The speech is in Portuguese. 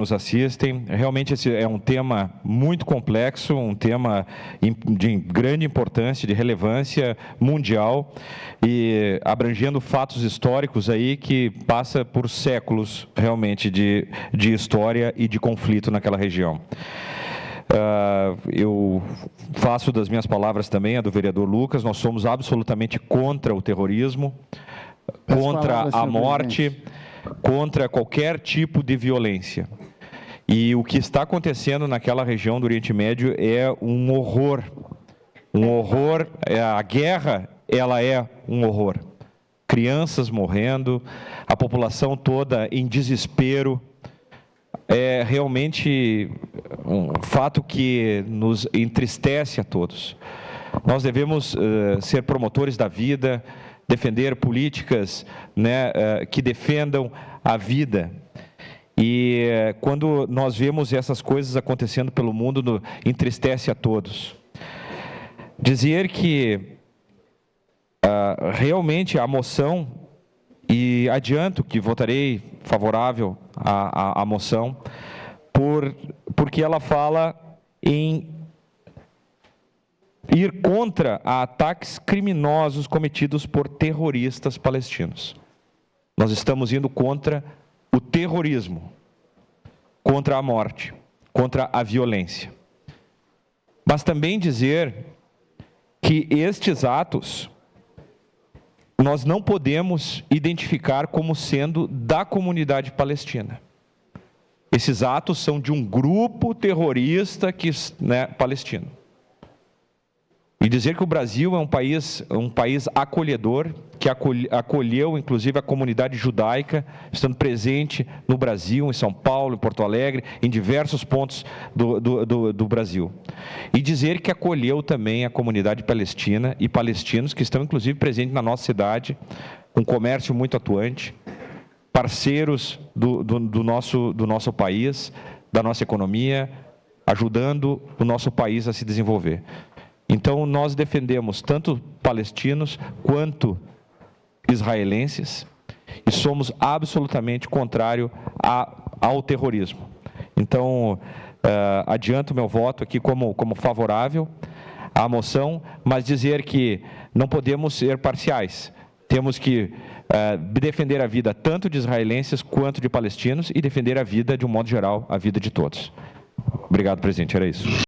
nos assistem. Realmente esse é um tema muito complexo, um tema de grande importância, de relevância mundial e abrangendo fatos históricos aí que passa por séculos realmente de história e de conflito naquela região. Eu faço das minhas palavras também a do vereador Lucas. Nós somos absolutamente contra o terrorismo, contra a morte, contra qualquer tipo de violência. E o que está acontecendo naquela região do Oriente Médio é um horror. Um horror. A guerra, ela é um horror. Crianças morrendo, a população toda em desespero. É realmente um fato que nos entristece a todos. Nós devemos ser promotores da vida, defender políticas, né, que defendam a vida. E quando nós vemos essas coisas acontecendo pelo mundo, entristece a todos. Dizer que realmente a moção, e adianto que votarei favorável à moção, porque ela fala em ir contra ataques criminosos cometidos por terroristas palestinos. Nós estamos indo contra o terrorismo, contra a morte, contra a violência. Mas também dizer que estes atos nós não podemos identificar como sendo da comunidade palestina. Esses atos são de um grupo terrorista palestino. E dizer que o Brasil é um país acolhedor, que acolheu inclusive a comunidade judaica, estando presente no Brasil, em São Paulo, em Porto Alegre, em diversos pontos do Brasil. E dizer que acolheu também a comunidade palestina e palestinos que estão inclusive presentes na nossa cidade, um comércio muito atuante, parceiros do nosso país, da nossa economia, ajudando o nosso país a se desenvolver. Então, nós defendemos tanto palestinos quanto israelenses e somos absolutamente contrário ao terrorismo. Então, adianto meu voto aqui como favorável à moção, mas dizer que não podemos ser parciais. Temos que defender a vida tanto de israelenses quanto de palestinos e defender a vida, de um modo geral, a vida de todos. Obrigado, presidente. Era isso.